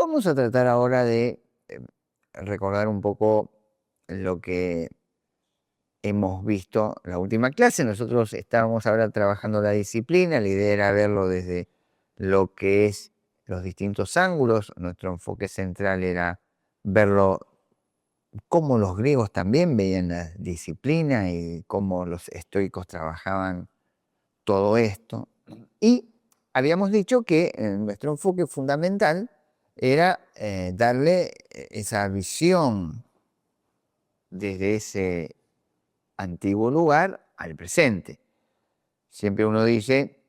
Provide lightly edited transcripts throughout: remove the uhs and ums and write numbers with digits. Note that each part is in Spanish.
Vamos a tratar ahora de recordar un poco lo que hemos visto en la última clase. Nosotros estábamos ahora trabajando la disciplina, la idea era verlo desde lo que es los distintos ángulos. Nuestro enfoque central era verlo cómo los griegos también veían la disciplina y cómo los estoicos trabajaban todo esto. Y habíamos dicho que nuestro enfoque fundamental era darle esa visión desde ese antiguo lugar al presente. Siempre uno dice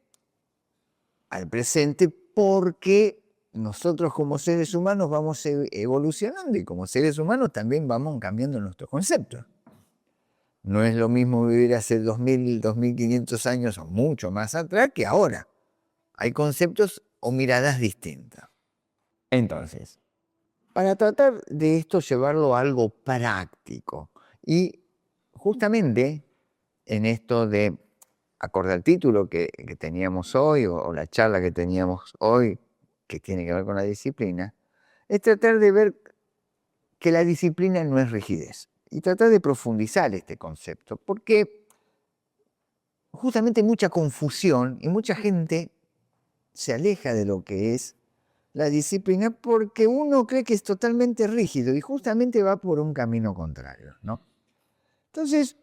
al presente porque nosotros como seres humanos vamos evolucionando y como seres humanos también vamos cambiando nuestros conceptos. No es lo mismo vivir hace 2000, 2500 años o mucho más atrás que ahora. Hay conceptos o miradas distintas. Entonces, para tratar de esto llevarlo a algo práctico y justamente en esto de, acorde al título que teníamos hoy o la charla que teníamos hoy, que tiene que ver con la disciplina, es tratar de ver que la disciplina no es rigidez y tratar de profundizar este concepto, porque justamente hay mucha confusión y mucha gente se aleja de lo que es la disciplina porque uno cree que es totalmente rígido y justamente va por un camino contrario, ¿no? Entonces,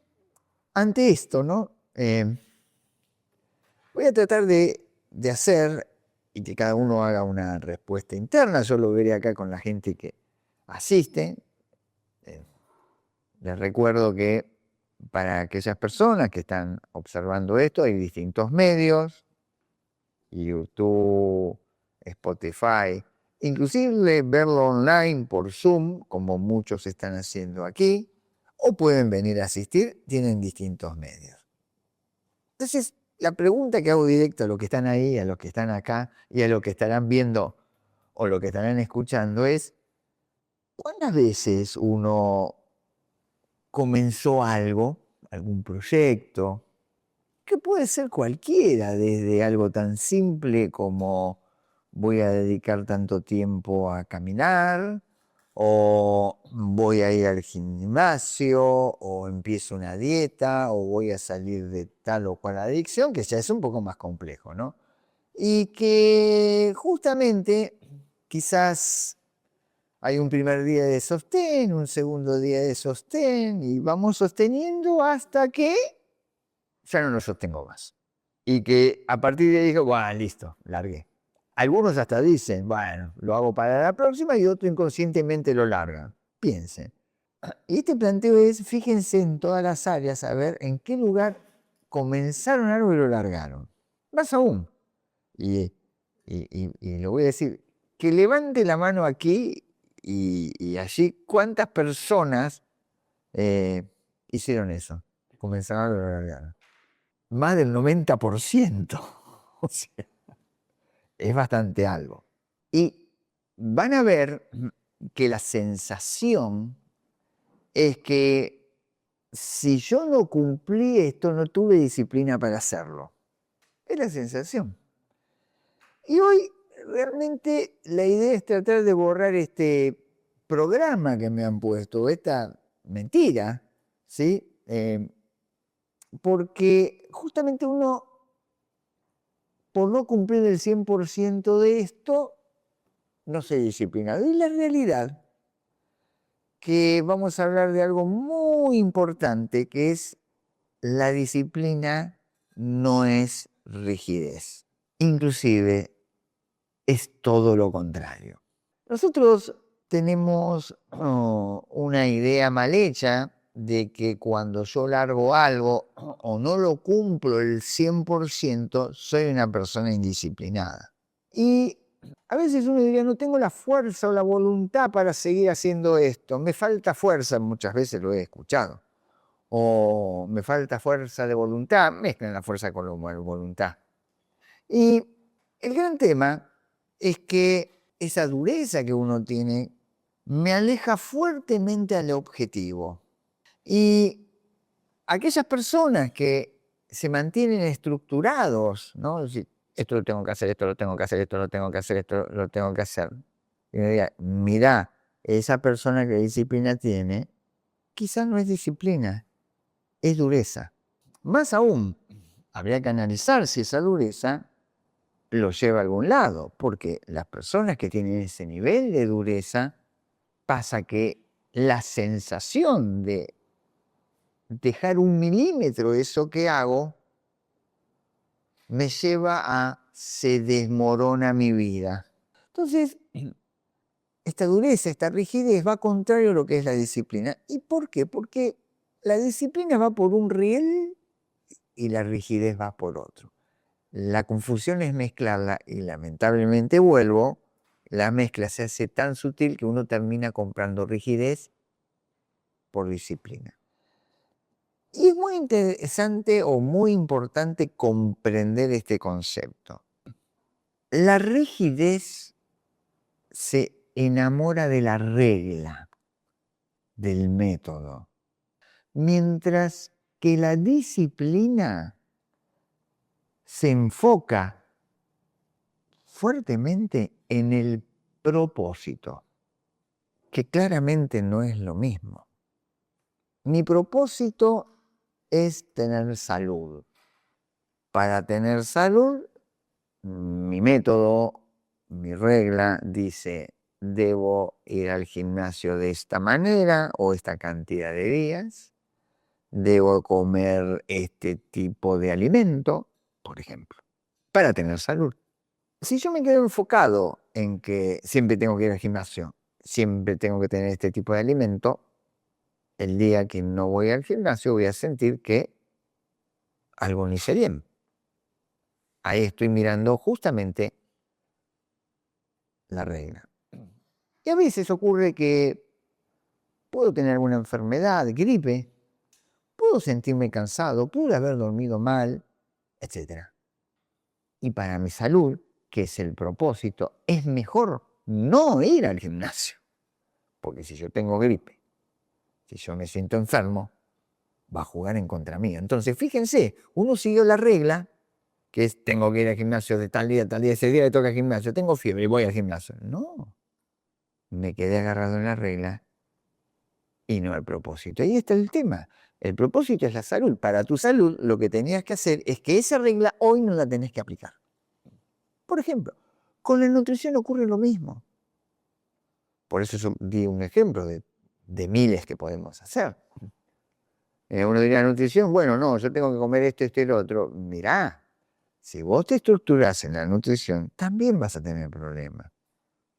ante esto, ¿no? Voy a tratar de hacer y que cada uno haga una respuesta interna. Yo lo veré acá con la gente que asiste. Les recuerdo que para aquellas personas que están observando esto hay distintos medios, YouTube, Spotify, inclusive verlo online por Zoom, como muchos están haciendo aquí, o pueden venir a asistir, tienen distintos medios. Entonces, la pregunta que hago directa a los que están ahí, a los que están acá y a los que estarán viendo o lo que estarán escuchando es, ¿cuántas veces uno comenzó algo, algún proyecto, que puede ser cualquiera, desde algo tan simple como voy a dedicar tanto tiempo a caminar, o voy a ir al gimnasio, o empiezo una dieta, o voy a salir de tal o cual adicción, que ya es un poco más complejo, ¿no? Y que justamente quizás hay un primer día de sostén, un segundo día de sostén, y vamos sosteniendo hasta que ya no lo sostengo más. Y que a partir de ahí digo, bueno, listo, largué. Algunos hasta dicen, bueno, lo hago para la próxima y otro inconscientemente lo largan. Piensen. Y este planteo es, fíjense en todas las áreas, a ver en qué lugar comenzaron algo y lo largaron. Más aún, y lo voy a decir, que levante la mano aquí y allí, ¿cuántas personas hicieron eso? Comenzaron algo y lo largaron. Más del 90%. O sea, es bastante algo. Y van a ver que la sensación es que si yo no cumplí esto, no tuve disciplina para hacerlo. Es la sensación. Y hoy realmente la idea es tratar de borrar este programa que me han puesto, esta mentira, ¿sí? Porque justamente uno, por no cumplir el 100% de esto, no se disciplina. Y la realidad que vamos a hablar de algo muy importante, que es la disciplina no es rigidez. Inclusive es todo lo contrario. Nosotros tenemos una idea mal hecha de que cuando yo largo algo o no lo cumplo el 100%, soy una persona indisciplinada. Y a veces uno diría, no tengo la fuerza o la voluntad para seguir haciendo esto, me falta fuerza, muchas veces lo he escuchado, o me falta fuerza de voluntad, mezclan la fuerza con la voluntad. Y el gran tema es que esa dureza que uno tiene me aleja fuertemente al objetivo. Y aquellas personas que se mantienen estructurados, ¿no? Es decir, esto lo tengo que hacer, esto lo tengo que hacer, esto lo tengo que hacer, esto lo tengo que hacer. Y me diga, mirá, esa persona que disciplina tiene, quizás no es disciplina, es dureza. Más aún, habría que analizar si esa dureza lo lleva a algún lado, porque las personas que tienen ese nivel de dureza, pasa que la sensación de dejar 1 milímetro de eso que hago me lleva a se desmorona mi vida. Entonces, esta dureza, esta rigidez va contrario a lo que es la disciplina. ¿Y por qué? Porque la disciplina va por un riel y la rigidez va por otro. La confusión es mezclarla y lamentablemente vuelvo, la mezcla se hace tan sutil que uno termina comprando rigidez por disciplina. Y es muy interesante o muy importante comprender este concepto. La rigidez se enamora de la regla, del método, mientras que la disciplina se enfoca fuertemente en el propósito, que claramente no es lo mismo. Mi propósito es tener salud. Para tener salud, mi método, mi regla dice, debo ir al gimnasio de esta manera o esta cantidad de días, debo comer este tipo de alimento, por ejemplo, para tener salud. Si yo me quedo enfocado en que siempre tengo que ir al gimnasio, siempre tengo que tener este tipo de alimento, el día que no voy al gimnasio voy a sentir que algo no hice bien. Ahí estoy mirando justamente la regla. Y a veces ocurre que puedo tener alguna enfermedad, gripe, puedo sentirme cansado, pude haber dormido mal, etc. Y para mi salud, que es el propósito, es mejor no ir al gimnasio. Porque si yo tengo gripe, si yo me siento enfermo, va a jugar en contra mío. Entonces, fíjense, uno siguió la regla, que es tengo que ir al gimnasio de tal día, ese día le toca al gimnasio, tengo fiebre y voy al gimnasio. No, me quedé agarrado en la regla y no al propósito. Ahí está el tema. El propósito es la salud. Para tu salud, lo que tenías que hacer es que esa regla hoy no la tenés que aplicar. Por ejemplo, con la nutrición ocurre lo mismo. Por eso yo di un ejemplo de miles que podemos hacer. Uno diría, nutrición, bueno, no, yo tengo que comer esto, esto y lo otro. Mirá, si vos te estructurás en la nutrición, también vas a tener problemas,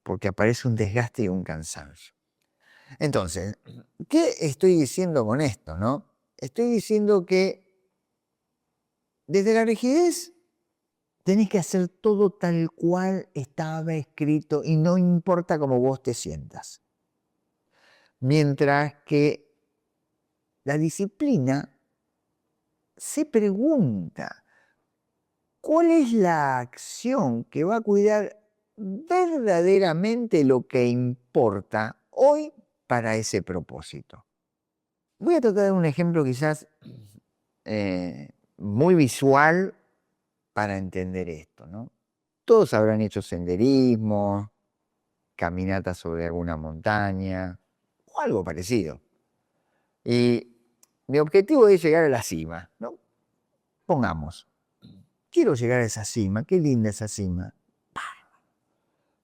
porque aparece un desgaste y un cansancio. Entonces, ¿qué estoy diciendo con esto, no? Estoy diciendo que desde la rigidez tenés que hacer todo tal cual estaba escrito y no importa cómo vos te sientas. Mientras que la disciplina se pregunta, ¿cuál es la acción que va a cuidar verdaderamente lo que importa hoy para ese propósito? Voy a tratar de un ejemplo quizás muy visual para entender esto, ¿no? Todos habrán hecho senderismo, caminatas sobre alguna montaña o algo parecido. Y mi objetivo es llegar a la cima, ¿no? Pongamos, quiero llegar a esa cima, qué linda esa cima.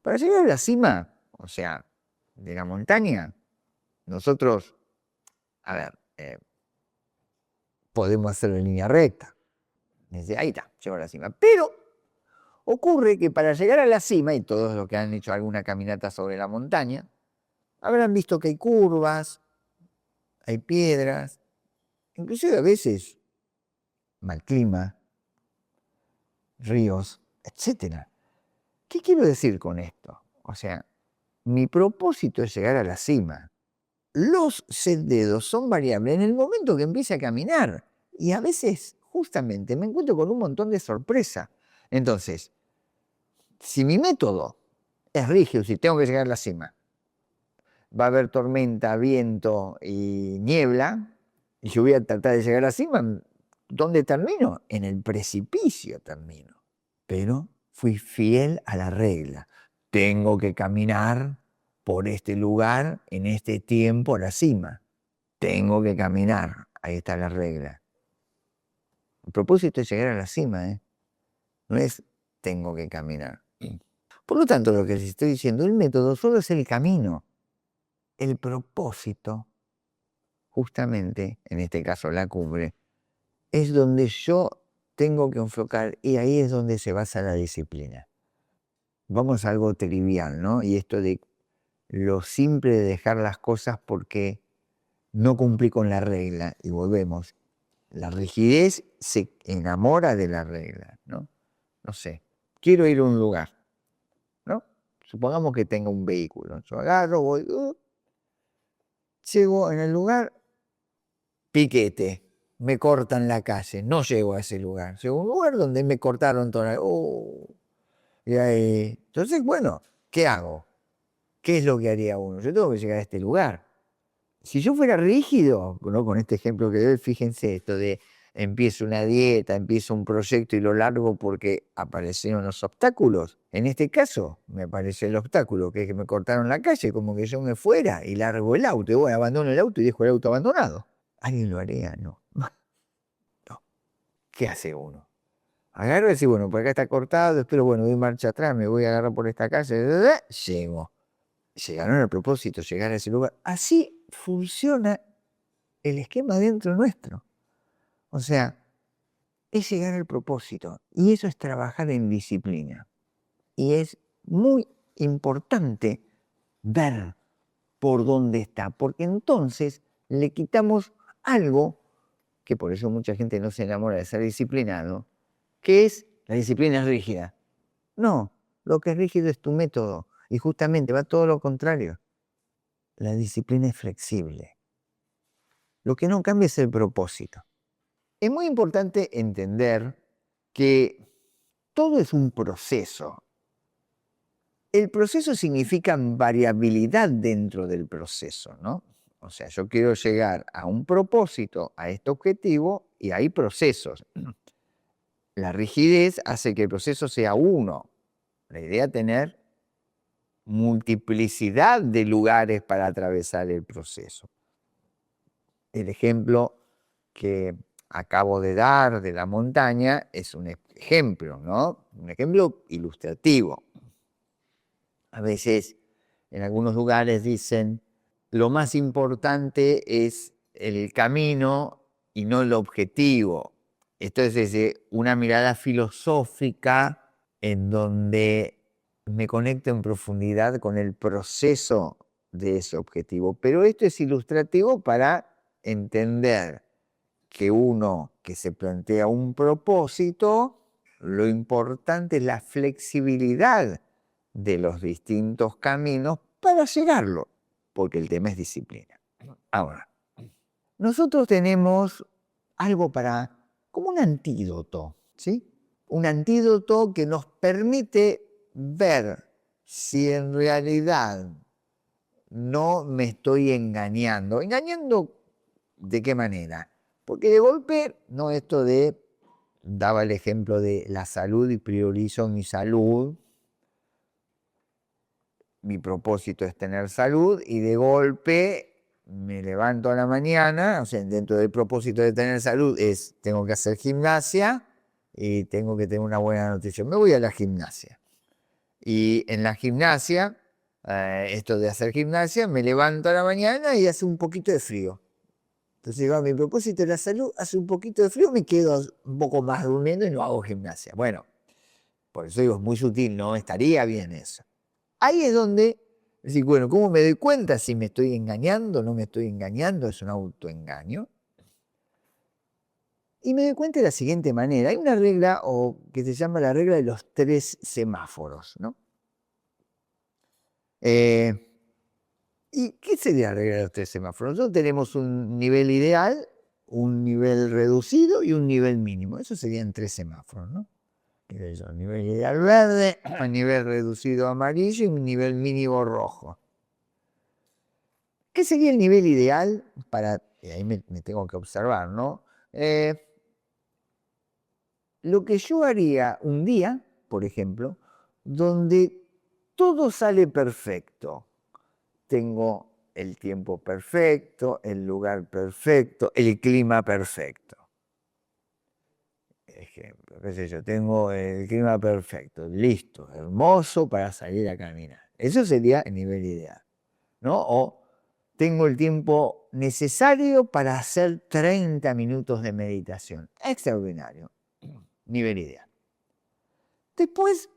Para llegar a la cima, o sea, de la montaña, nosotros, a ver, podemos hacerlo en línea recta. Desde ahí está, llego a la cima. Pero ocurre que para llegar a la cima, y todos los que han hecho alguna caminata sobre la montaña, habrán visto que hay curvas, hay piedras, inclusive a veces mal clima, ríos, etc. ¿Qué quiero decir con esto? O sea, mi propósito es llegar a la cima. Los senderos son variables en el momento que empiece a caminar. Y a veces, justamente, me encuentro con un montón de sorpresa. Entonces, si mi método es rígido, si tengo que llegar a la cima, va a haber tormenta, viento y niebla, y yo voy a tratar de llegar a la cima, ¿dónde termino? En el precipicio termino. Pero fui fiel a la regla. tengo que caminar por este lugar en este tiempo a la cima. Tengo que caminar. Ahí está la regla. El propósito es llegar a la cima, ¿eh? No es tengo que caminar. Por lo tanto, lo que les estoy diciendo, el método solo es el camino. El propósito, justamente, en este caso la cumbre, es donde yo tengo que enfocar y ahí es donde se basa la disciplina. Vamos a algo trivial, ¿no? Y esto de lo simple de dejar las cosas porque no cumplí con la regla. Y volvemos. La rigidez se enamora de la regla, ¿no? No sé, quiero ir a un lugar, ¿no? Supongamos que tenga un vehículo. Yo agarro, voy, llego en el lugar, piquete, me cortan la calle, no llego a ese lugar. Llego a un lugar donde me cortaron toda la... y ahí, entonces, bueno, ¿qué hago? ¿Qué es lo que haría uno? Yo tengo que llegar a este lugar. Si yo fuera rígido, ¿no? Con este ejemplo que doy, fíjense esto de empiezo una dieta, empiezo un proyecto y lo largo porque aparecieron los obstáculos. En este caso, me apareció el obstáculo, que es que me cortaron la calle, como que yo me fuera y largo el auto. Y bueno, abandono el auto y dejo el auto abandonado. ¿Alguien lo haría? No. No. ¿Qué hace uno? Agarro y decir, bueno, por acá está cortado, espero, bueno, doy marcha atrás, me voy a agarrar por esta calle, llego. Llegaron al propósito, llegar a ese lugar. Así funciona el esquema dentro nuestro. O sea, es llegar al propósito y eso es trabajar en disciplina. Y es muy importante ver por dónde está, porque entonces le quitamos algo, que por eso mucha gente no se enamora de ser disciplinado, que es la disciplina rígida. No, lo que es rígido es tu método y justamente va todo lo contrario. La disciplina es flexible. Lo que no cambia es el propósito. Es muy importante entender que todo es un proceso. El proceso significa variabilidad dentro del proceso, ¿no? O sea, yo quiero llegar a un propósito, a este objetivo, y hay procesos. La rigidez hace que el proceso sea uno. La idea es tener multiplicidad de lugares para atravesar el proceso. El ejemplo que acabo de dar de la montaña es un ejemplo, ¿no? Un ejemplo ilustrativo. A veces en algunos lugares dicen, lo más importante es el camino y no el objetivo. Esto es desde una mirada filosófica en donde me conecto en profundidad con el proceso de ese objetivo. Pero esto es ilustrativo para entender que uno que se plantea un propósito, lo importante es la flexibilidad de los distintos caminos para llegarlo, porque el tema es disciplina. Ahora, nosotros tenemos algo como un antídoto, ¿sí? Un antídoto que nos permite ver si en realidad no me estoy engañando. ¿Engañando de qué manera? Porque de golpe, no esto de, daba el ejemplo de la salud y priorizo mi salud, mi propósito es tener salud y de golpe me levanto a la mañana, o sea, dentro del propósito de tener salud es, tengo que hacer gimnasia y tengo que tener una buena nutrición. Me voy a la gimnasia. Y en la gimnasia, esto de hacer gimnasia, me levanto a la mañana y hace un poquito de frío. Entonces digo, mi propósito de la salud, hace un poquito de frío, me quedo un poco más durmiendo y no hago gimnasia. Bueno, por eso digo, es muy sutil, no estaría bien eso. Ahí es donde, decir, bueno, ¿cómo me doy cuenta si me estoy engañando, no me estoy engañando? Es un autoengaño. Y me doy cuenta de la siguiente manera. Hay una regla que se llama la regla de los 3 semáforos, ¿no? ¿Y qué sería la regla de los 3 semáforos? Nosotros tenemos un nivel ideal, un nivel reducido y un nivel mínimo. Eso serían 3 semáforos, ¿no? Nivel ideal verde, nivel reducido amarillo y un nivel mínimo rojo. ¿Qué sería el nivel ideal para, y ahí me tengo que observar, ¿no? Lo que yo haría un día, por ejemplo, donde todo sale perfecto. Tengo el tiempo perfecto, el lugar perfecto, el clima perfecto. Ejemplo, qué sé yo, tengo el clima perfecto, listo, hermoso para salir a caminar. Eso sería el nivel ideal, ¿no? O tengo el tiempo necesario para hacer 30 minutos de meditación. Extraordinario, nivel ideal. Después,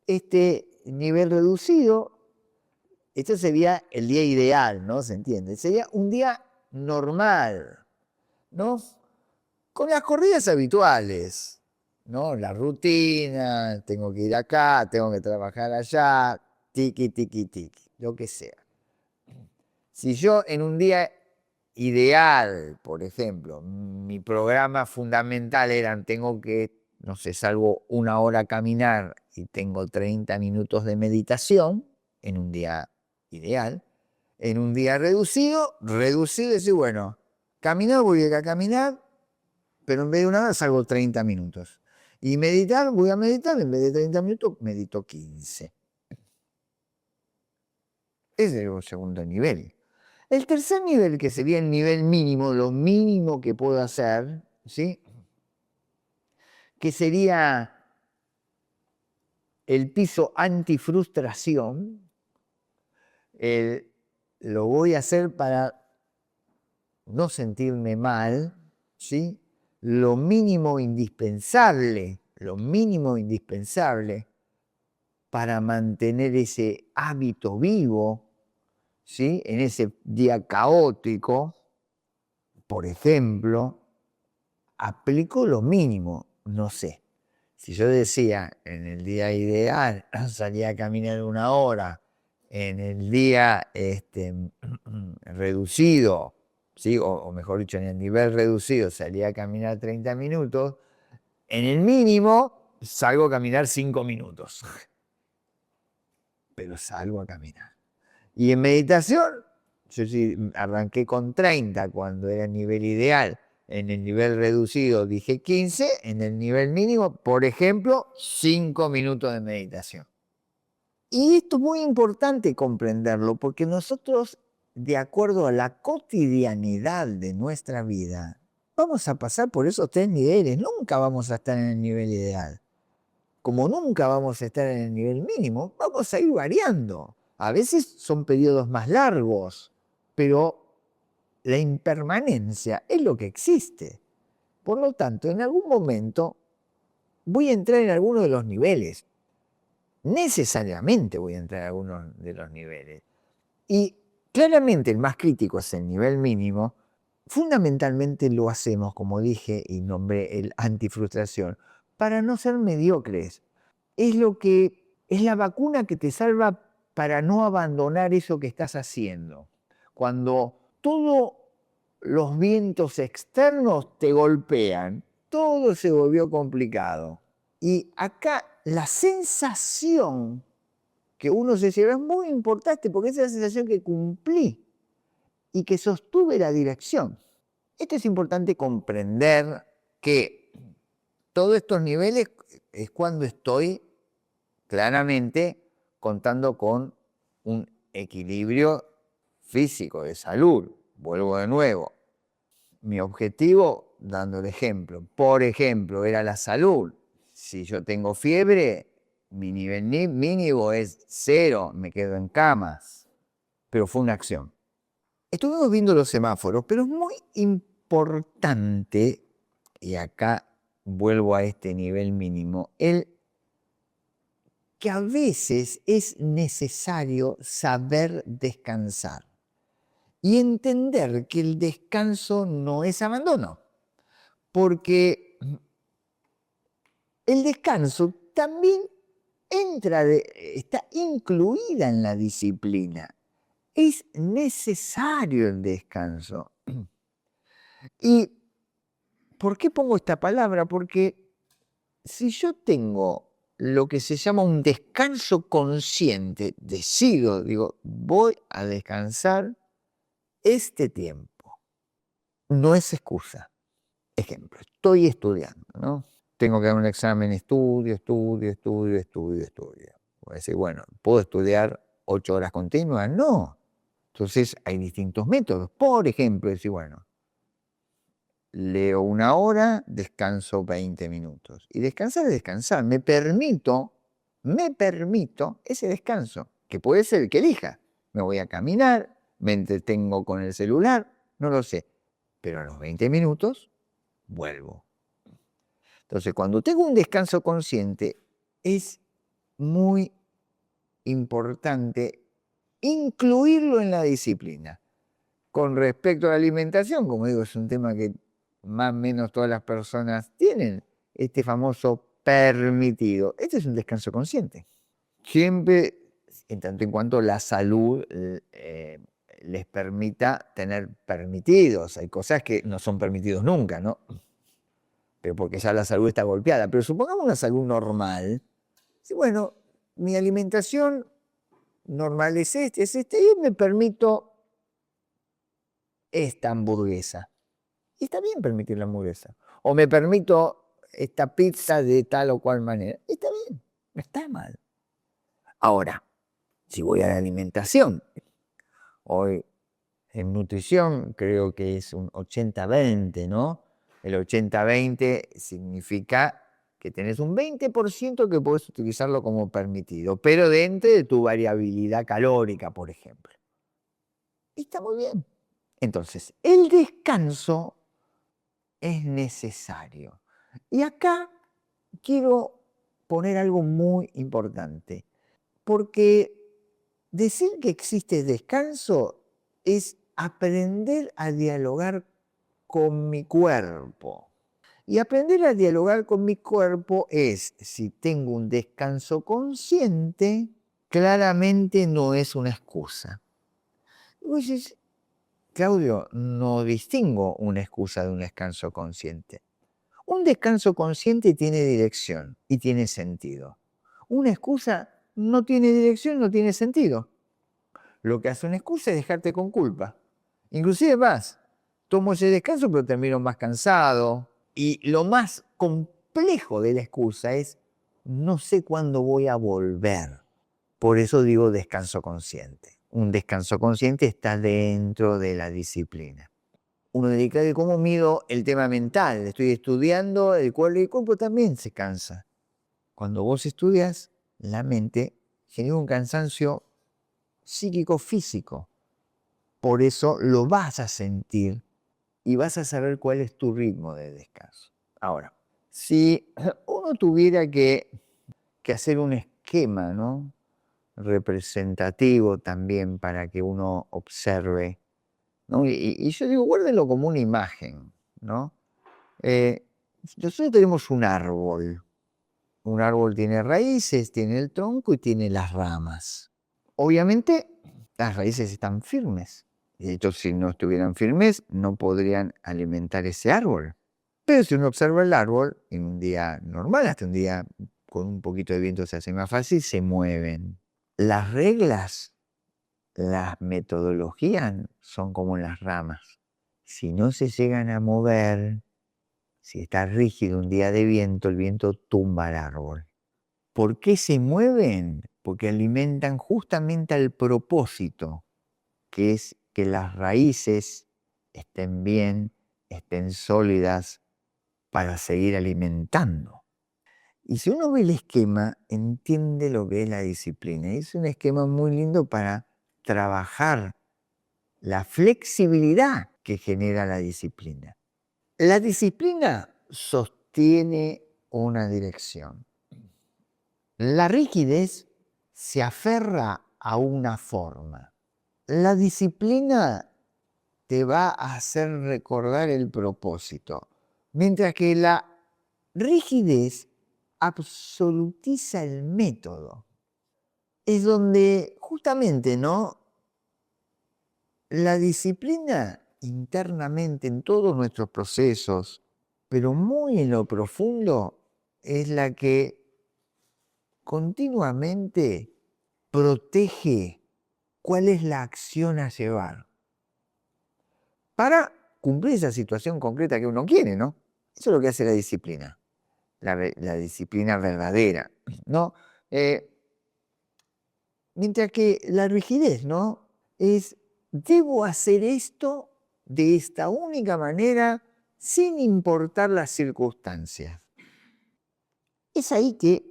este nivel reducido, esto sería el día ideal, ¿no? ¿Se entiende? Sería un día normal, ¿no? Con las corridas habituales, ¿no? La rutina, tengo que ir acá, tengo que trabajar allá, tiki, tiki, tiki, lo que sea. Si yo en un día ideal, por ejemplo, mi programa fundamental era, tengo que, no sé, salgo 1 hora a caminar y tengo 30 minutos de meditación, en un día ideal, en un día reducido, decir, bueno, caminar, voy a caminar, pero en vez de 1 hora salgo 30 minutos. Y meditar, voy a meditar, en vez de 30 minutos, medito 15. Ese es el segundo nivel. El tercer nivel, que sería el nivel mínimo, lo mínimo que puedo hacer, ¿sí? Que sería el piso antifrustración, lo voy a hacer para no sentirme mal, ¿sí? Lo mínimo indispensable para mantener ese hábito vivo, ¿sí? En ese día caótico, por ejemplo, aplico lo mínimo, no sé. Si yo decía, en el día ideal salía a caminar 1 hora, en el día reducido, ¿sí? O mejor dicho, en el nivel reducido salía a caminar 30 minutos, en el mínimo salgo a caminar 5 minutos, pero salgo a caminar. Y en meditación, yo sí arranqué con 30 cuando era el nivel ideal. En el nivel reducido dije 15, en el nivel mínimo, por ejemplo, 5 minutos de meditación. Y esto es muy importante comprenderlo porque nosotros, de acuerdo a la cotidianidad de nuestra vida, vamos a pasar por esos 3 niveles. Nunca vamos a estar en el nivel ideal. Como nunca vamos a estar en el nivel mínimo, vamos a ir variando. A veces son periodos más largos, pero la impermanencia es lo que existe. Por lo tanto, en algún momento voy a entrar en alguno de los niveles. Necesariamente voy a entrar en alguno de los niveles. Y claramente el más crítico es el nivel mínimo. Fundamentalmente lo hacemos, como dije y nombré, el antifrustración, para no ser mediocres. Es la vacuna que te salva para no abandonar eso que estás haciendo. Cuando todos los vientos externos te golpean, todo se volvió complicado. Y acá la sensación que uno se lleva es muy importante porque es la sensación que cumplí y que sostuve la dirección. Esto es importante comprender que todos estos niveles es cuando estoy claramente contando con un equilibrio físico, de salud. Vuelvo de nuevo. Mi objetivo, dando el ejemplo, por ejemplo, era la salud. Si yo tengo fiebre, mi nivel mínimo es 0, me quedo en camas. Pero fue una acción. Estuvimos viendo los semáforos, pero es muy importante, y acá vuelvo a este nivel mínimo, que a veces es necesario saber descansar y entender que el descanso no es abandono, porque el descanso también está incluida en la disciplina. Es necesario el descanso. ¿Y por qué pongo esta palabra? Porque si yo tengo lo que se llama un descanso consciente, digo, voy a descansar este tiempo. No es excusa. Ejemplo, estoy estudiando, ¿no? Tengo que dar un examen, estudio. Puede decir, bueno, ¿puedo estudiar 8 horas continuas? No. Entonces hay distintos métodos. Por ejemplo, decir, bueno, leo 1 hora, descanso 20 minutos. Y descansar es descansar. Me permito ese descanso, que puede ser el que elija. Me voy a caminar, me entretengo con el celular, no lo sé. Pero a los 20 minutos vuelvo. Entonces, cuando tengo un descanso consciente, es muy importante incluirlo en la disciplina. Con respecto a la alimentación, como digo, es un tema que más o menos todas las personas tienen, este famoso permitido. Este es un descanso consciente. Siempre, en tanto en cuanto la salud les permita tener permitidos. Hay cosas que no son permitidos nunca, ¿no? Pero porque ya la salud está golpeada. Pero supongamos una salud normal. Sí, bueno, mi alimentación normal es este, y me permito esta hamburguesa. Y está bien permitir la hamburguesa. O me permito esta pizza de tal o cual manera. Está bien, no está mal. Ahora, si voy a la alimentación, hoy en nutrición creo que es un 80-20, ¿no? El 80-20 significa que tenés un 20% que podés utilizarlo como permitido, pero dentro de tu variabilidad calórica, por ejemplo. Y está muy bien. Entonces, el descanso es necesario. Y acá quiero poner algo muy importante, porque decir que existe descanso es aprender a dialogar con mi cuerpo. Y aprender a dialogar con mi cuerpo es, si tengo un descanso consciente, claramente no es una excusa. Y vos decís, Claudio, no distingo una excusa de un descanso consciente. Un descanso consciente tiene dirección y tiene sentido. Una excusa no tiene dirección, no tiene sentido. Lo que hace una excusa es dejarte con culpa. Inclusive más, tomo ese descanso pero termino más cansado. Y lo más complejo de la excusa es, no sé cuándo voy a volver. Por eso digo descanso consciente. Un descanso consciente está dentro de la disciplina. Uno dedica de cómo mido el tema mental. Estoy estudiando el cuerpo también se cansa. Cuando vos estudias, la mente genera un cansancio psíquico-físico. Por eso lo vas a sentir y vas a saber cuál es tu ritmo de descanso. Ahora, si uno tuviera que hacer un esquema, ¿no?, representativo también para que uno observe, ¿no? Y yo digo, guárdenlo como una imagen, ¿no? Nosotros tenemos un árbol. Un árbol tiene raíces, tiene el tronco y tiene las ramas. Obviamente, las raíces están firmes. De hecho, si no estuvieran firmes, no podrían alimentar ese árbol. Pero si uno observa el árbol, en un día normal, hasta un día con un poquito de viento se hace más fácil, se mueven. Las reglas, las metodologías son como las ramas. Si no se llegan a mover, si está rígido un día de viento, el viento tumba el árbol. ¿Por qué se mueven? Porque alimentan justamente al propósito, que es que las raíces estén bien, estén sólidas para seguir alimentando. Y si uno ve el esquema, entiende lo que es la disciplina. Es un esquema muy lindo para trabajar la flexibilidad que genera la disciplina. La disciplina sostiene una dirección. La rigidez se aferra a una forma. La disciplina te va a hacer recordar el propósito, mientras que la rigidez absolutiza el método. Es donde justamente, ¿no?, la disciplina internamente en todos nuestros procesos, pero muy en lo profundo, es la que continuamente protege cuál es la acción a llevar para cumplir esa situación concreta que uno quiere, ¿no? Eso es lo que hace la disciplina, la disciplina verdadera, ¿no? Mientras que la rigidez, ¿no? Es, debo hacer esto de esta única manera sin importar las circunstancias. Es ahí que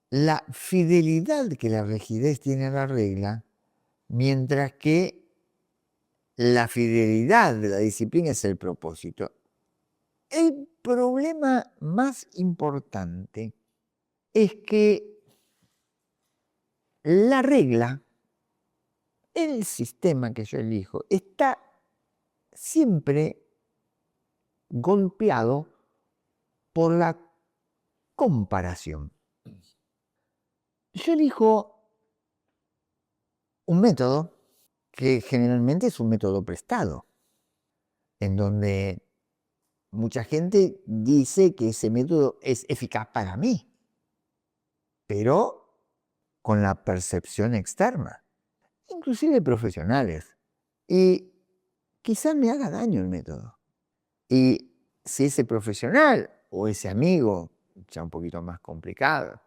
la fidelidad que la rigidez tiene a la regla, mientras que la fidelidad de la disciplina es el propósito. El problema más importante es que la regla, el sistema que yo elijo, está siempre golpeado por la comparación. Yo elijo un método que generalmente es un método prestado, en donde mucha gente dice que ese método es eficaz para mí, pero con la percepción externa, inclusive profesionales. Y quizás me haga daño el método. Y si ese profesional o ese amigo, ya un poquito más complicado,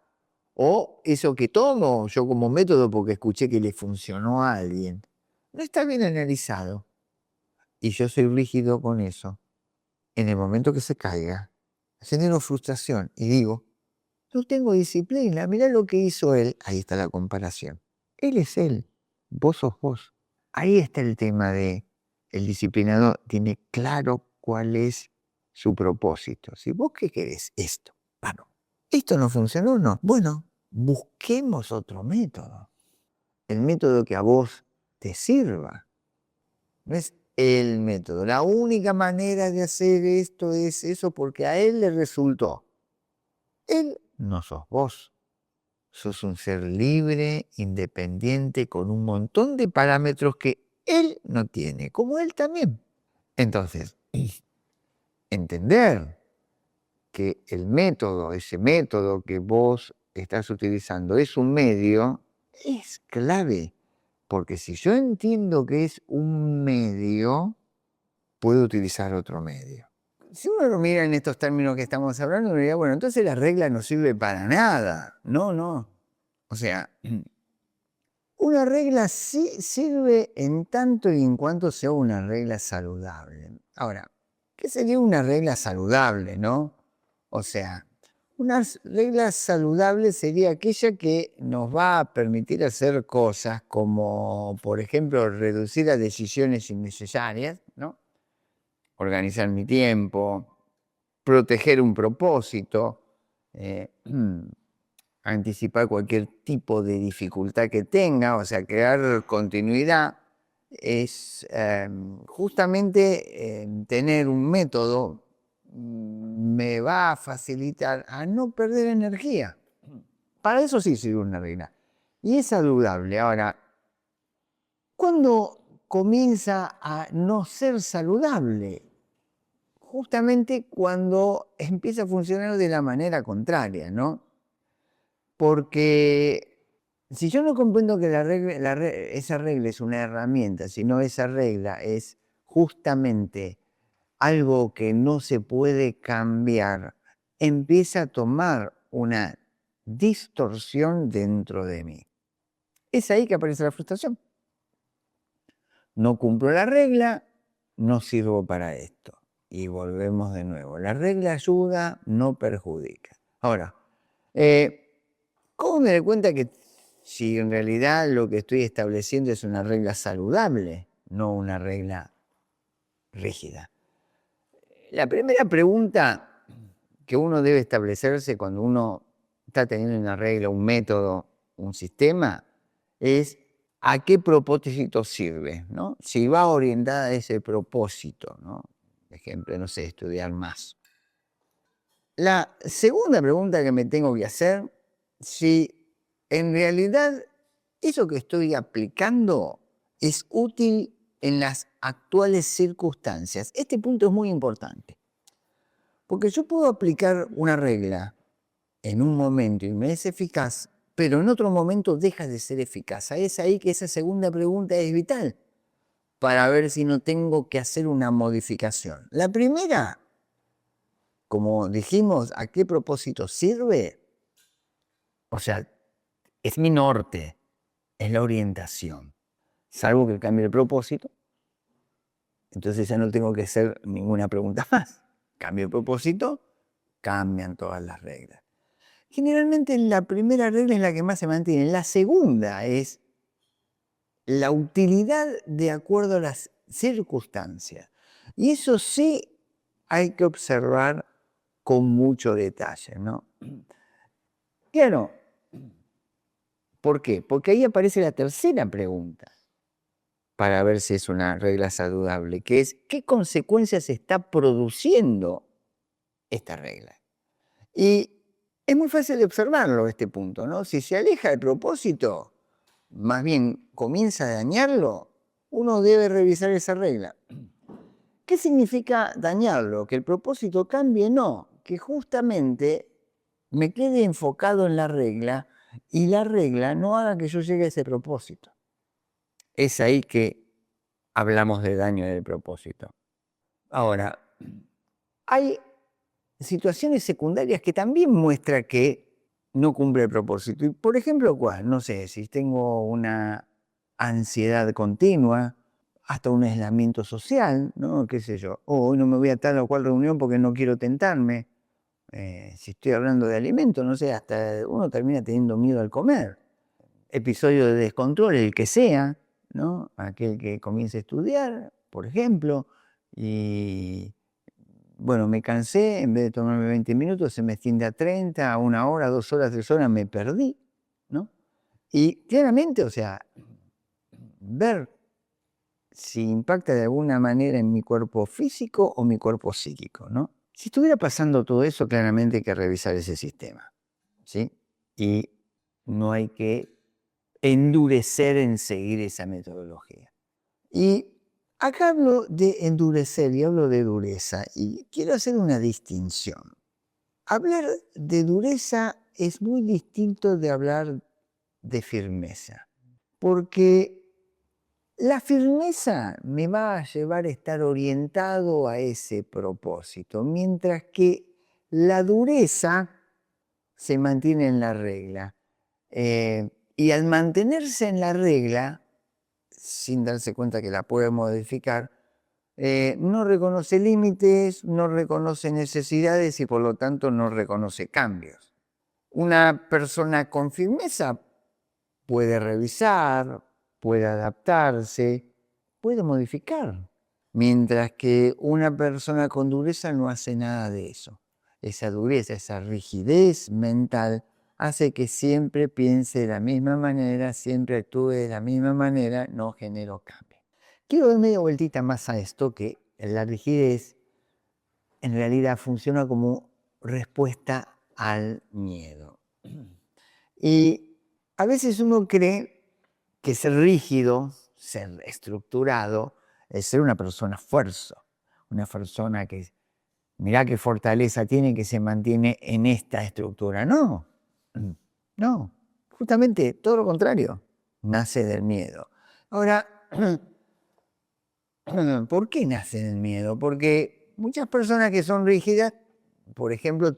o eso que tomo yo como método porque escuché que le funcionó a alguien, no está bien analizado, y yo soy rígido con eso, en el momento que se caiga, genero frustración y digo, no tengo disciplina, mirá lo que hizo él. Ahí está la comparación. Él es él, vos sos vos. Ahí está el tema de el disciplinado tiene claro cuál es su propósito. Si vos qué querés, esto. Bueno, esto no funcionó, no. Bueno, busquemos otro método. El método que a vos te sirva. No es el método. La única manera de hacer esto es eso porque a él le resultó. Él no sos vos. Sos un ser libre, independiente, con un montón de parámetros que él no tiene, como él también. Entonces, entender que el método, ese método que vos estás utilizando es un medio, es clave. Porque si yo entiendo que es un medio, puedo utilizar otro medio. Si uno lo mira en estos términos que estamos hablando, uno diría, bueno, entonces la regla no sirve para nada. No, no. O sea, una regla sí sirve en tanto y en cuanto sea una regla saludable. Ahora, ¿qué sería una regla saludable, no? O sea, una regla saludable sería aquella que nos va a permitir hacer cosas como, por ejemplo, reducir las decisiones innecesarias, ¿no? Organizar mi tiempo, proteger un propósito, anticipar cualquier tipo de dificultad que tenga, o sea, crear continuidad, es justamente tener un método me va a facilitar a no perder energía. Para eso sí sirve una regla. Y es saludable. Ahora, ¿cuándo comienza a no ser saludable? Justamente cuando empieza a funcionar de la manera contraria, ¿no? Porque si yo no comprendo que esa regla es una herramienta, sino esa regla es justamente algo que no se puede cambiar, empieza a tomar una distorsión dentro de mí. Es ahí que aparece la frustración. No cumplo la regla, no sirvo para esto. Y volvemos de nuevo. La regla ayuda, no perjudica. Ahora, ¿cómo me doy cuenta que si en realidad lo que estoy estableciendo es una regla saludable, no una regla rígida? La primera pregunta que uno debe establecerse cuando uno está teniendo una regla, un método, un sistema, es a qué propósito sirve, ¿no? Si va orientada a ese propósito, ¿no? Por ejemplo, no sé, estudiar más. La segunda pregunta que me tengo que hacer, si en realidad eso que estoy aplicando es útil en las actuales circunstancias. Este punto es muy importante, porque yo puedo aplicar una regla en un momento y me es eficaz, pero en otro momento deja de ser eficaz. Es ahí que esa segunda pregunta es vital para ver si no tengo que hacer una modificación. La primera, como dijimos, ¿a qué propósito sirve? O sea, es mi norte. es la orientación, salvo que cambie el propósito. Entonces ya no tengo que hacer ninguna pregunta más. Cambio el propósito, cambian todas las reglas. Generalmente la primera regla es la que más se mantiene. La segunda es la utilidad de acuerdo a las circunstancias. Y eso sí hay que observar con mucho detalle, ¿no? Claro. ¿Por qué? Porque ahí aparece la tercera pregunta para ver si es una regla saludable, que es ¿qué consecuencias está produciendo esta regla? Y es muy fácil de observarlo este punto, ¿no? Si se aleja del propósito, más bien comienza a dañarlo, uno debe revisar esa regla. ¿Qué significa dañarlo? ¿Que el propósito cambie? No, que justamente me quede enfocado en la regla y la regla no haga que yo llegue a ese propósito. Es ahí que hablamos de daño del propósito. Ahora, hay situaciones secundarias que también muestran que no cumple el propósito. Y por ejemplo, ¿cuál? No sé, si tengo una ansiedad continua, hasta un aislamiento social, ¿no? ¿Qué sé yo? O hoy no me voy a tal o cual reunión porque no quiero tentarme. Si estoy hablando de alimentos, no sé, hasta uno termina teniendo miedo al comer. Episodio de descontrol, el que sea, ¿no? Aquel que comience a estudiar, por ejemplo, y bueno, me cansé, en vez de tomarme 20 minutos, se me extiende a 30, a 1 hora, 2 horas, 3 horas, me perdí, ¿no? Y claramente, o sea, ver si impacta de alguna manera en mi cuerpo físico o mi cuerpo psíquico, ¿no? Si estuviera pasando todo eso, claramente hay que revisar ese sistema, ¿sí? Y no hay que endurecer en seguir esa metodología. Y acá hablo de endurecer y hablo de dureza y quiero hacer una distinción. Hablar de dureza es muy distinto de hablar de firmeza, porque la firmeza me va a llevar a estar orientado a ese propósito, mientras que la dureza se mantiene en la regla. Y al mantenerse en la regla, sin darse cuenta que la puede modificar, no reconoce límites, no reconoce necesidades y por lo tanto no reconoce cambios. Una persona con firmeza puede revisar, puede adaptarse, puede modificar, mientras que una persona con dureza no hace nada de eso. Esa dureza, esa rigidez mental hace que siempre piense de la misma manera, siempre actúe de la misma manera, no genera cambio. Quiero dar media vueltita más a esto, que la rigidez en realidad funciona como respuesta al miedo. Y a veces uno cree que ser rígido, ser estructurado, es ser una persona fuerte, una persona que, mirá qué fortaleza tiene, que se mantiene en esta estructura. No, no, justamente todo lo contrario, nace del miedo. Ahora, ¿por qué nace del miedo? Porque muchas personas que son rígidas, por ejemplo,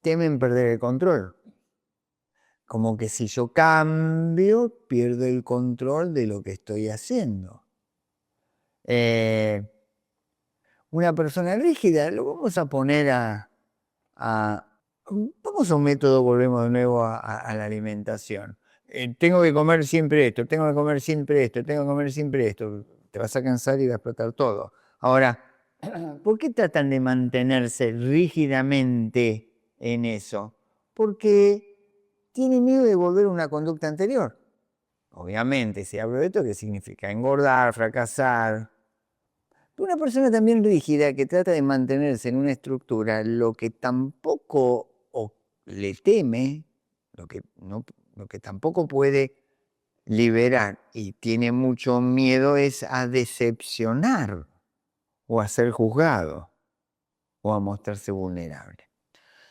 temen perder el control. Como que si yo cambio, pierdo el control de lo que estoy haciendo. Una persona rígida, lo vamos a poner vamos a un método, volvemos de nuevo a la alimentación. Tengo que comer siempre esto, tengo que comer siempre esto, tengo que comer siempre esto. Te vas a cansar y va a explotar todo. Ahora, ¿por qué tratan de mantenerse rígidamente en eso? Porque tienen miedo de volver a una conducta anterior. Obviamente, si hablo de esto, ¿qué significa? Engordar, fracasar. Una persona también rígida que trata de mantenerse en una estructura, lo que tampoco le teme, lo que tampoco puede liberar y tiene mucho miedo es a decepcionar o a ser juzgado o a mostrarse vulnerable.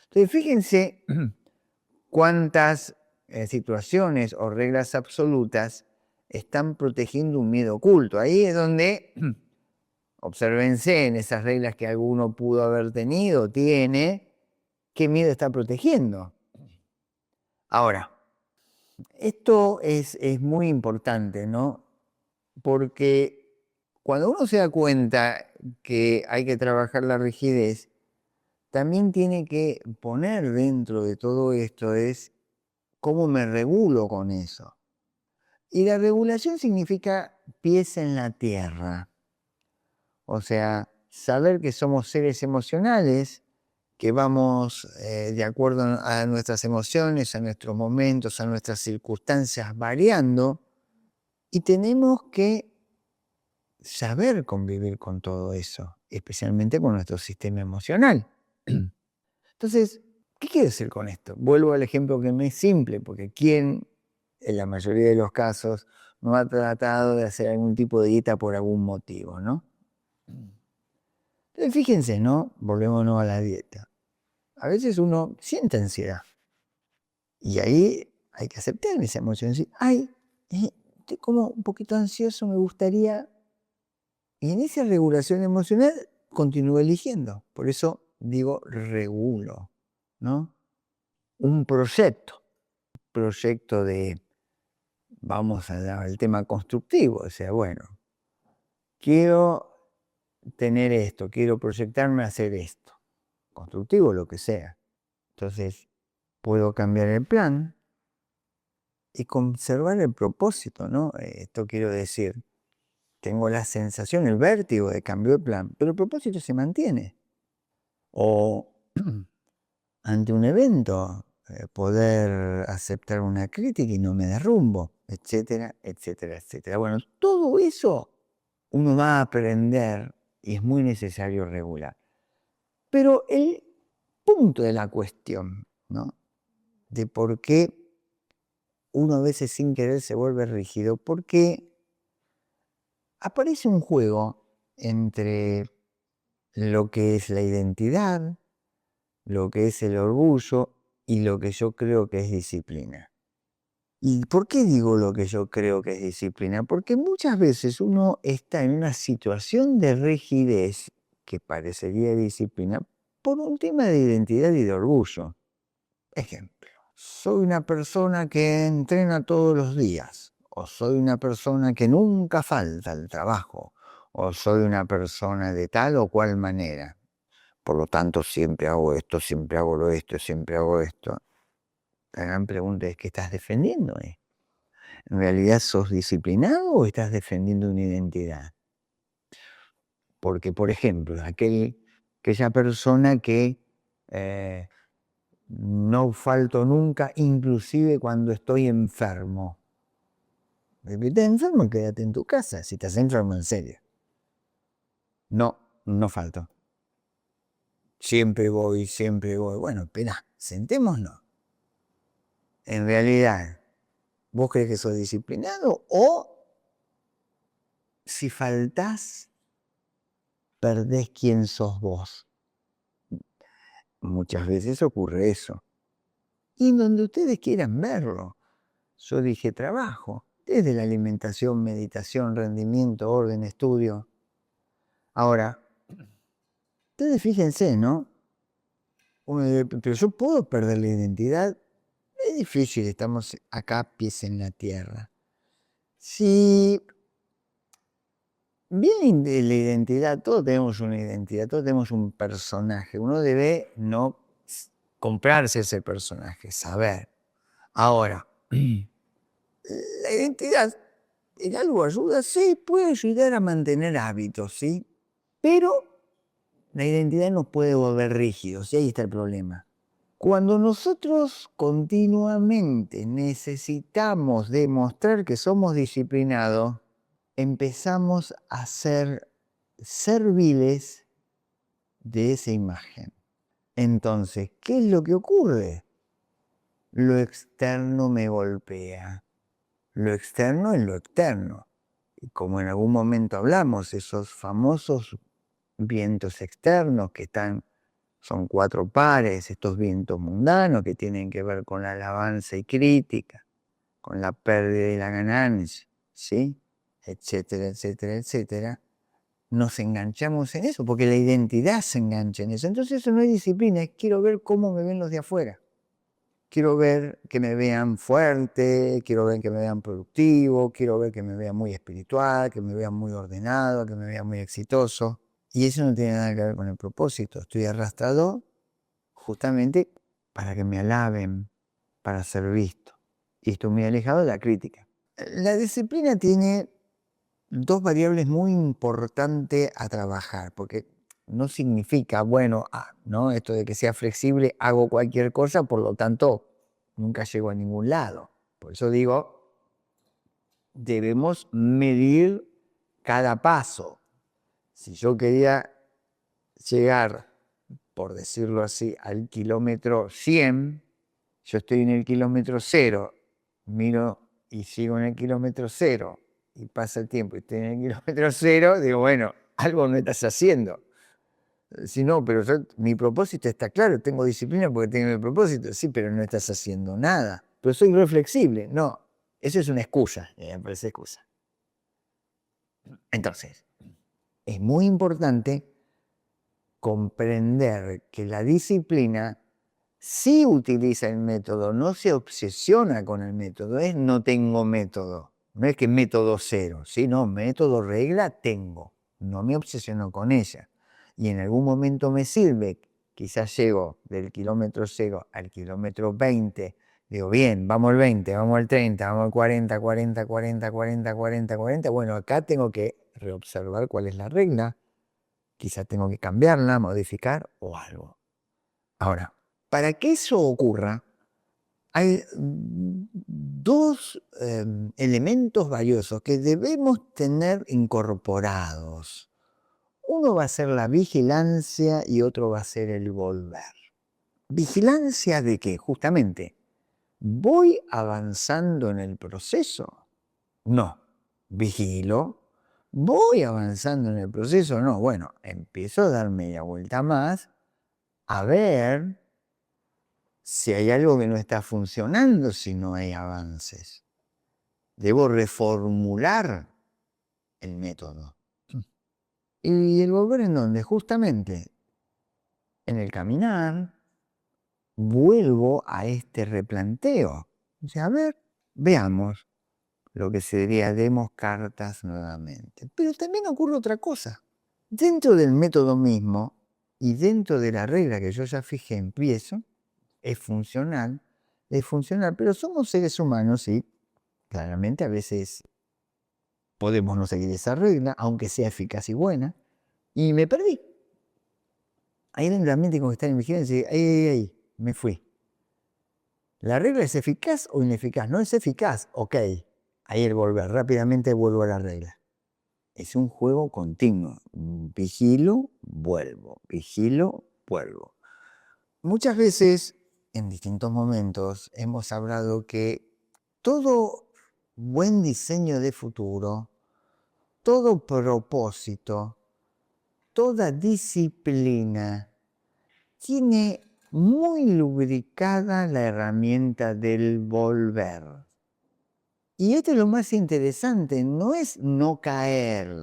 Entonces, fíjense cuántas situaciones o reglas absolutas están protegiendo un miedo oculto. Ahí es donde obsérvense en esas reglas que alguno pudo haber tenido, tiene, qué miedo está protegiendo. Ahora, Esto es muy importante, ¿no? Porque cuando uno se da cuenta que hay que trabajar la rigidez, también tiene que poner dentro de todo esto es cómo me regulo con eso. Y la regulación significa pies en la tierra. O sea, saber que somos seres emocionales, que vamos de acuerdo a nuestras emociones, a nuestros momentos, a nuestras circunstancias variando, y tenemos que saber convivir con todo eso, especialmente con nuestro sistema emocional. Entonces, ¿qué quiero decir con esto? Vuelvo al ejemplo que me es simple, porque ¿quién, en la mayoría de los casos, no ha tratado de hacer algún tipo de dieta por algún motivo, ¿no? Entonces, fíjense, ¿no? Volvémonos a la dieta. A veces uno siente ansiedad y ahí hay que aceptar esa emoción. Decir, ay, estoy como un poquito ansioso, me gustaría. Y en esa regulación emocional continúo eligiendo. Por eso digo regulo, ¿no? Un proyecto de, vamos al tema constructivo, o sea, bueno, quiero tener esto, quiero proyectarme a hacer esto, constructivo lo que sea. Entonces, puedo cambiar el plan y conservar el propósito, ¿no? Esto quiero decir, tengo la sensación, el vértigo de cambio de plan, pero el propósito se mantiene. O ante un evento, poder aceptar una crítica y no me derrumbo, etcétera, etcétera, etcétera. Bueno, todo eso uno va a aprender y es muy necesario regular. Pero el punto de la cuestión, ¿no? De por qué uno a veces sin querer se vuelve rígido, porque aparece un juego entre lo que es la identidad, lo que es el orgullo y lo que yo creo que es disciplina. ¿Y por qué digo lo que yo creo que es disciplina? Porque muchas veces uno está en una situación de rigidez que parecería disciplina por un tema de identidad y de orgullo. Ejemplo, soy una persona que entrena todos los días, o soy una persona que nunca falta al trabajo, o soy una persona de tal o cual manera. Por lo tanto, siempre hago esto, siempre hago lo esto, siempre hago esto. La gran pregunta es, ¿qué estás defendiendo? ¿En realidad sos disciplinado o estás defendiendo una identidad? Porque, por ejemplo, aquella persona que no falto nunca, inclusive cuando estoy enfermo. Si estás enfermo, quédate en tu casa, si estás enfermo en serio. No, no falto. Siempre voy, siempre voy. Bueno, espera, sentémonos. En realidad, ¿vos crees que sos disciplinado o si faltás, perdés quién sos vos? Muchas veces ocurre eso. Y donde ustedes quieran verlo. Yo dije trabajo, desde la alimentación, meditación, rendimiento, orden, estudio. Ahora, ustedes fíjense, ¿no? Pero yo puedo perder la identidad. Es difícil, estamos acá, pies en la tierra. Si bien de la identidad, todos tenemos una identidad, todos tenemos un personaje. Uno debe no comprarse ese personaje, saber. Ahora, la identidad en algo ayuda, sí, puede ayudar a mantener hábitos, ¿sí? Pero la identidad nos puede volver rígidos y ahí está el problema. Cuando nosotros continuamente necesitamos demostrar que somos disciplinados, empezamos a ser serviles de esa imagen. Entonces, ¿qué es lo que ocurre? Lo externo me golpea. Lo externo en lo externo. Y como en algún momento hablamos, esos famosos vientos externos que son 4 pares, estos vientos mundanos que tienen que ver con la alabanza y crítica, con la pérdida y la ganancia, ¿sí? Etcétera, etcétera, etcétera. Nos enganchamos en eso, porque la identidad se engancha en eso. Entonces eso no es disciplina, es quiero ver cómo me ven los de afuera. quiero ver que me vean fuerte, quiero ver que me vean productivo, quiero ver que me vean muy espiritual, que me vean muy ordenado, que me vean muy exitoso. Y eso no tiene nada que ver con el propósito. Estoy arrastrado justamente para que me alaben, para ser visto. Y estoy muy alejado de la crítica. La disciplina tiene dos variables muy importantes a trabajar, porque no significa, bueno, ¿no? Esto de que sea flexible, hago cualquier cosa, por lo tanto, nunca llego a ningún lado. Por eso digo, debemos medir cada paso. Si yo quería llegar, por decirlo así, al kilómetro 100, yo estoy en el kilómetro 0, miro y sigo en el kilómetro 0, y pasa el tiempo y estoy en el kilómetro 0, digo, bueno, algo no estás haciendo. Si no, pero mi propósito está claro, tengo disciplina porque tengo el propósito, sí, pero no estás haciendo nada. Pero soy reflexible, no, eso es una excusa, me parece excusa. Entonces, es muy importante comprender que la disciplina sí utiliza el método, no se obsesiona con el método, es no tengo método, no es que método cero, no, método regla tengo, no me obsesiono con ella. Y en algún momento me sirve, quizás llego del kilómetro 0 al kilómetro 20, digo, bien, vamos al 20, vamos al 30, vamos al 40, 40, 40, 40, 40, 40, bueno, acá tengo que reobservar cuál es la regla, quizás tengo que cambiarla, modificar o algo. Ahora, para que eso ocurra, hay dos elementos valiosos que debemos tener incorporados. Uno va a ser la vigilancia y otro va a ser el volver. ¿Vigilancia de qué? Justamente, ¿voy avanzando en el proceso? No. ¿Vigilo? ¿Voy avanzando en el proceso? No. Bueno, empiezo a dar media vuelta más a ver si hay algo que no está funcionando, si no hay avances. Debo reformular el método. ¿Y el volver en dónde? Justamente en el caminar, vuelvo a este replanteo. O sea, a ver, veamos lo que sería, demos cartas nuevamente. Pero también ocurre otra cosa. Dentro del método mismo y dentro de la regla que yo ya fijé, empiezo, es funcional, pero somos seres humanos y claramente a veces podemos no seguir esa regla, aunque sea eficaz y buena, y me perdí. Ahí realmente tengo que estar en vigilancia y decir, me fui. ¿La regla es eficaz o ineficaz? No es eficaz, ok. Ahí el volver, rápidamente vuelvo a la regla. Es un juego continuo. Vigilo, vuelvo. Vigilo, vuelvo. Muchas veces, en distintos momentos, hemos hablado que todo buen diseño de futuro, todo propósito, toda disciplina tiene muy lubricada la herramienta del volver. Y esto es lo más interesante, no es no caer,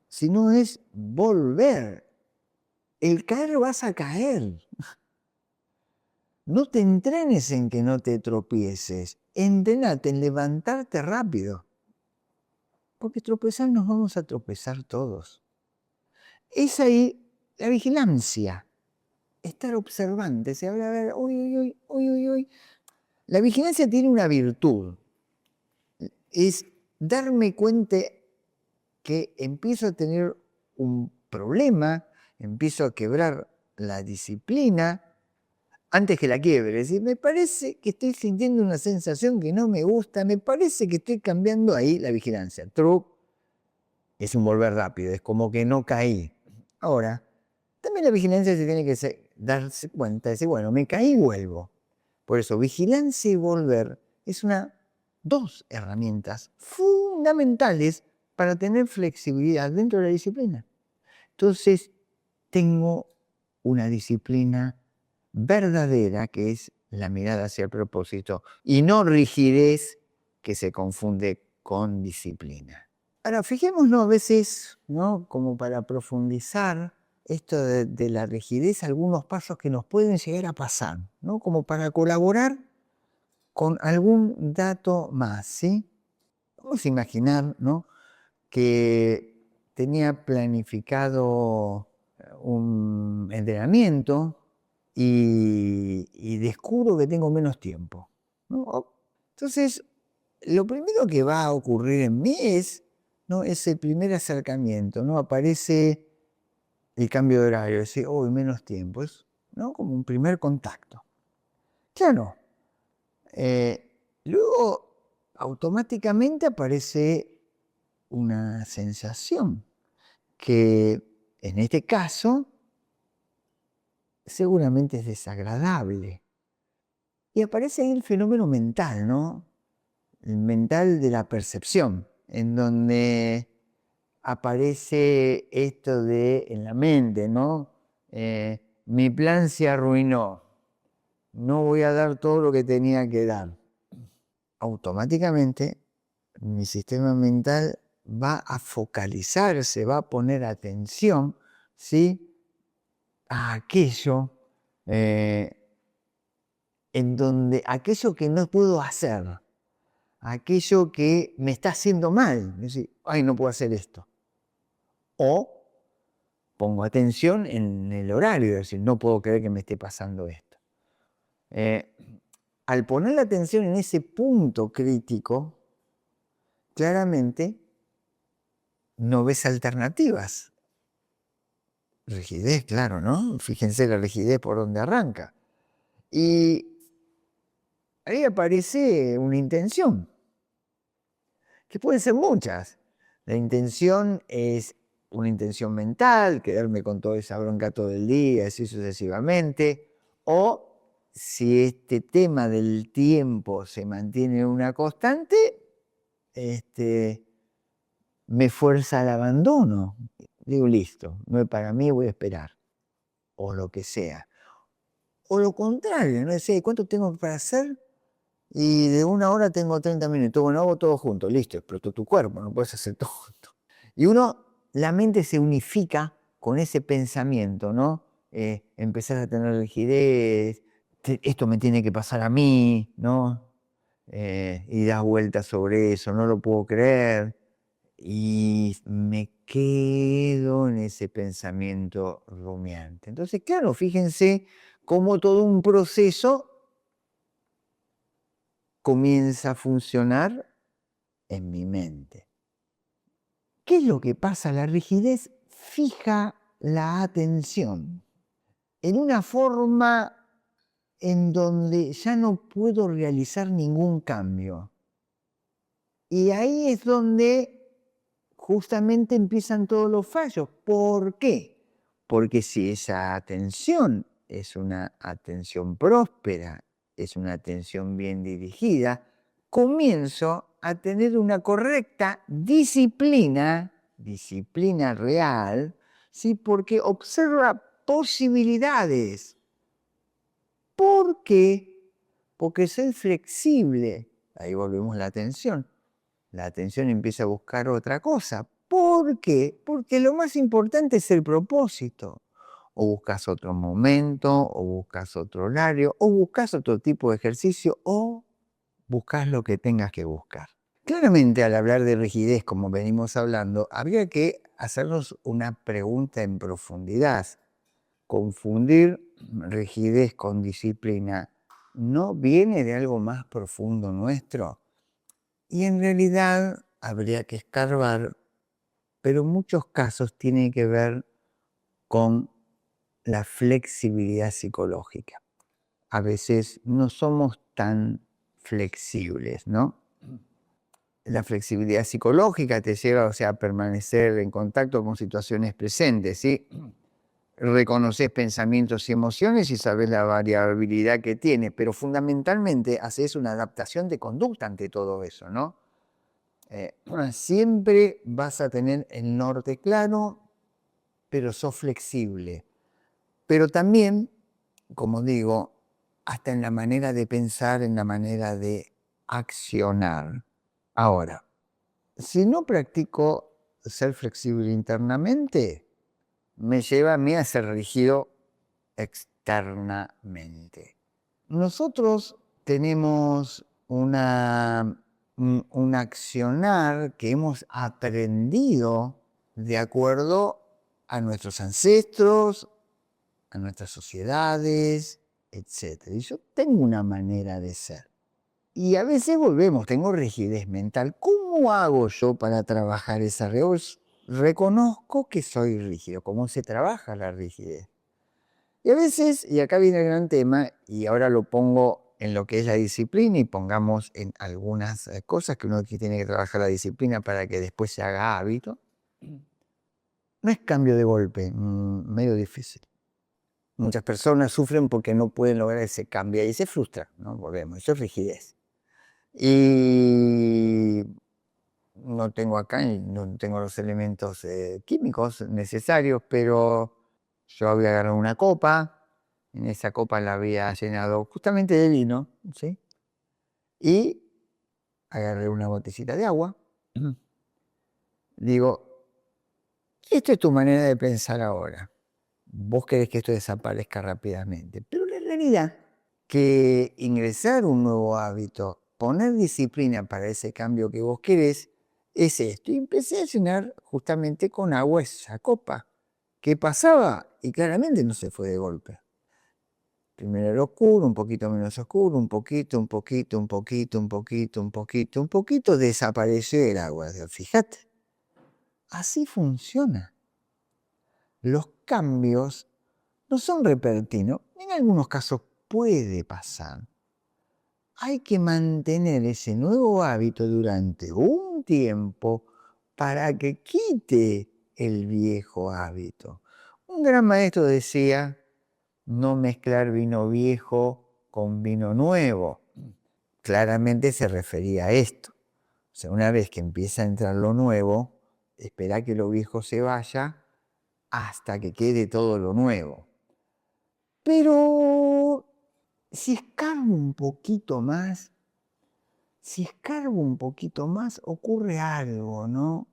sino es volver. El caer vas a caer. No te entrenes en que no te tropieces, entrénate en levantarte rápido. Porque tropezar nos vamos a tropezar todos. Es ahí la vigilancia, estar observante. Se habla de, uy. La vigilancia tiene una virtud, es darme cuenta que empiezo a tener un problema, empiezo a quebrar la disciplina antes que la quiebre. Es decir, me parece que estoy sintiendo una sensación que no me gusta, me parece que estoy cambiando ahí la vigilancia. True, es un volver rápido, es como que no caí. Ahora, también la vigilancia se tiene que darse cuenta, decir, bueno, me caí y vuelvo. Por eso, vigilancia y volver es dos herramientas fundamentales para tener flexibilidad dentro de la disciplina. Entonces, tengo una disciplina verdadera que es la mirada hacia el propósito y no rigidez que se confunde con disciplina. Ahora, fijémonos a veces, ¿no? Como para profundizar esto de la rigidez, algunos pasos que nos pueden llegar a pasar, ¿no? Como para colaborar con algún dato más, ¿sí? Vamos a imaginar, ¿no?, que tenía planificado un entrenamiento y descubro que tengo menos tiempo, ¿no? Entonces, lo primero que va a ocurrir en mí es, ¿no?, ese primer acercamiento, ¿no? Aparece el cambio de horario, decir, oh, menos tiempo, es, ¿no?, como un primer contacto. Claro, luego automáticamente aparece una sensación que en este caso seguramente es desagradable. Y aparece ahí el fenómeno mental, ¿no? El mental de la percepción, en donde aparece esto de en la mente, ¿no? Mi plan se arruinó, no voy a dar todo lo que tenía que dar. Automáticamente mi sistema mental va a focalizarse, va a poner atención, ¿sí?, a aquello en donde aquello que no puedo hacer, aquello que me está haciendo mal, es decir, ay, no puedo hacer esto. O pongo atención en el horario, es decir, no puedo creer que me esté pasando esto. Al poner la atención en ese punto crítico, claramente no ves alternativas. Rigidez, claro, ¿no? Fíjense la rigidez por donde arranca. Y ahí aparece una intención, que pueden ser muchas. La intención es una intención mental, quedarme con toda esa bronca todo el día, así sucesivamente. O si este tema del tiempo se mantiene en una constante, me fuerza al abandono. Digo, listo, no es para mí, voy a esperar. O lo que sea. O lo contrario, no sé, ¿cuánto tengo para hacer? Y de 1 hora tengo 30 minutos. Bueno, hago todo junto, listo, explotó tu cuerpo, no puedes hacer todo junto. Y la mente se unifica con ese pensamiento, ¿no? Empezás a tener rigidez, esto me tiene que pasar a mí, ¿no? Y das vueltas sobre eso, no lo puedo creer. Y me quedo en ese pensamiento rumiante. Entonces, claro, fíjense cómo todo un proceso comienza a funcionar en mi mente. ¿Qué es lo que pasa? La rigidez fija la atención en una forma en donde ya no puedo realizar ningún cambio. Y ahí es donde justamente empiezan todos los fallos. ¿Por qué? Porque si esa atención es una atención próspera, es una atención bien dirigida, comienzo a tener una correcta disciplina real, ¿sí?, porque observa posibilidades. ¿Por qué? Porque soy flexible. Ahí volvemos a la atención. La atención empieza a buscar otra cosa. ¿Por qué? Porque lo más importante es el propósito. O buscas otro momento, o buscas otro horario, o buscas otro tipo de ejercicio, o buscas lo que tengas que buscar. Claramente, al hablar de rigidez, como venimos hablando, habría que hacernos una pregunta en profundidad. Confundir rigidez con disciplina, ¿no viene de algo más profundo nuestro? Y en realidad habría que escarbar, pero en muchos casos tiene que ver con la flexibilidad psicológica. A veces no somos tan flexibles, ¿no? La flexibilidad psicológica te lleva, o sea, a permanecer en contacto con situaciones presentes, ¿sí? Reconoces pensamientos y emociones y sabes la variabilidad que tiene, pero fundamentalmente haces una adaptación de conducta ante todo eso, ¿no? Siempre vas a tener el norte claro, pero sos flexible. Pero también, como digo, hasta en la manera de pensar, en la manera de accionar. Ahora, si no practico ser flexible internamente, me lleva a mí a ser rígido externamente. Nosotros tenemos un accionar que hemos aprendido de acuerdo a nuestros ancestros, a nuestras sociedades, etc. Y yo tengo una manera de ser. Y a veces tengo rigidez mental. ¿Cómo hago yo para trabajar esa rigidez? Reconozco que soy rígido. ¿Cómo se trabaja la rigidez? Y a veces, y acá viene el gran tema, y ahora lo pongo en lo que es la disciplina y pongamos en algunas cosas que uno tiene que trabajar la disciplina para que después se haga hábito. No es cambio de golpe, medio difícil. Muchas personas sufren porque no pueden lograr ese cambio y se frustran, ¿no? Volvemos, eso es rigidez. Y no tengo acá, no tengo los elementos químicos necesarios, pero yo había agarrado una copa, en esa copa la había llenado justamente de vino, ¿sí? Y agarré una botellita de agua. Digo, esto es tu manera de pensar ahora. Vos querés que esto desaparezca rápidamente, pero la realidad que ingresar un nuevo hábito, poner disciplina para ese cambio que vos querés, es esto. Y empecé a llenar justamente con agua esa copa. ¿Qué pasaba? Y claramente no se fue de golpe. Primero era oscuro, un poquito menos oscuro, un poquito, un poquito, un poquito, un poquito, un poquito, un poquito, desapareció el agua. Fíjate, así funciona. Los cambios no son repentinos, en algunos casos puede pasar. Hay que mantener ese nuevo hábito durante un tiempo para que quite el viejo hábito. Un gran maestro decía, no mezclar vino viejo con vino nuevo. Claramente se refería a esto. O sea, una vez que empieza a entrar lo nuevo, espera que lo viejo se vaya hasta que quede todo lo nuevo. Pero si escarbo un poquito más, ocurre algo, ¿no?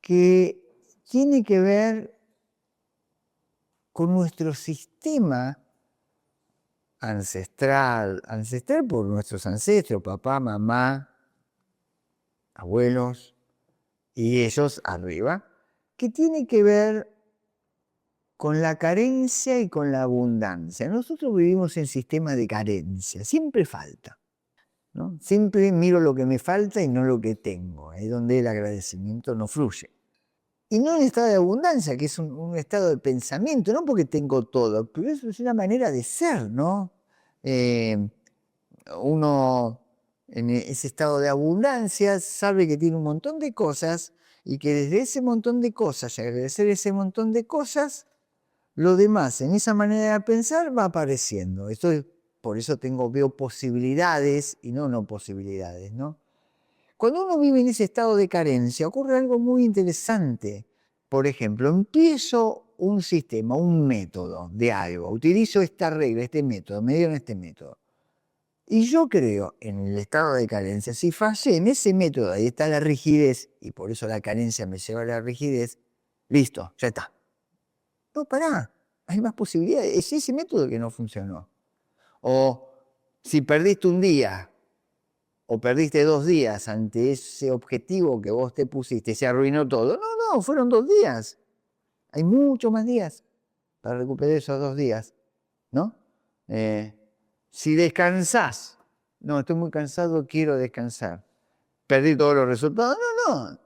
Que tiene que ver con nuestro sistema ancestral por nuestros ancestros, papá, mamá, abuelos y ellos arriba, que tiene que ver con la carencia y con la abundancia. Nosotros vivimos en sistema de carencia, siempre falta, ¿no? Siempre miro lo que me falta y no lo que tengo, ahí es donde el agradecimiento no fluye. Y no en estado de abundancia, que es un estado de pensamiento, no porque tengo todo, pero eso es una manera de ser, ¿no? Uno en ese estado de abundancia sabe que tiene un montón de cosas y que desde ese montón de cosas y agradecer ese montón de cosas, lo demás en esa manera de pensar va apareciendo. Por eso veo posibilidades y no posibilidades, ¿no? Cuando uno vive en ese estado de carencia, ocurre algo muy interesante. Por ejemplo, empiezo un sistema, un método de algo, utilizo esta regla, este método, me dieron este método. Y yo creo en el estado de carencia, si fallé en ese método, ahí está la rigidez, y por eso la carencia me lleva a la rigidez, listo, ya está. No, pará, hay más posibilidades, es ese método que no funcionó. O si perdiste un día, o perdiste 2 días ante ese objetivo que vos te pusiste, se arruinó todo. No, fueron 2 días. Hay muchos más días para recuperar esos 2 días, ¿no? Si descansás, no, estoy muy cansado, quiero descansar. Perdí todos los resultados. No,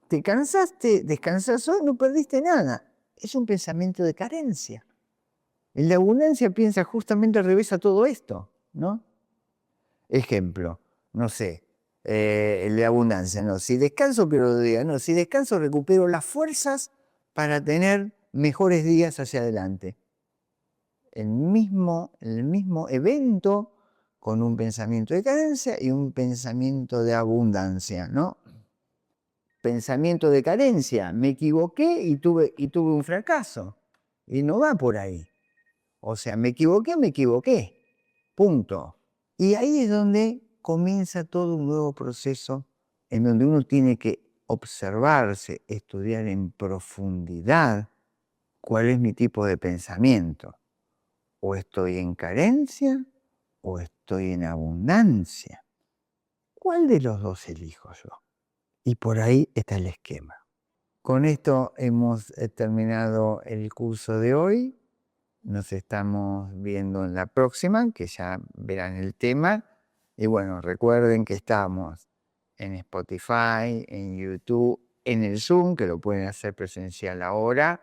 te cansaste, descansás hoy, no perdiste nada. Es un pensamiento de carencia. En la abundancia piensa justamente al revés a todo esto, ¿no? Ejemplo, no sé, el de abundancia, no, si descanso pierdo días, no, si descanso recupero las fuerzas para tener mejores días hacia adelante. El mismo evento con un pensamiento de carencia y un pensamiento de abundancia, ¿no? Pensamiento de carencia, me equivoqué y tuve un fracaso. Y no va por ahí. O sea, me equivoqué. Punto. Y ahí es donde comienza todo un nuevo proceso en donde uno tiene que observarse, estudiar en profundidad cuál es mi tipo de pensamiento. O estoy en carencia o estoy en abundancia? ¿Cuál de los dos elijo yo? Y por ahí está el esquema. Con esto hemos terminado el curso de hoy. Nos estamos viendo en la próxima, que ya verán el tema. Y bueno, recuerden que estamos en Spotify, en YouTube, en el Zoom, que lo pueden hacer presencial ahora,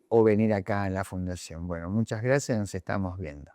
o venir acá a la fundación. Bueno, muchas gracias, nos estamos viendo.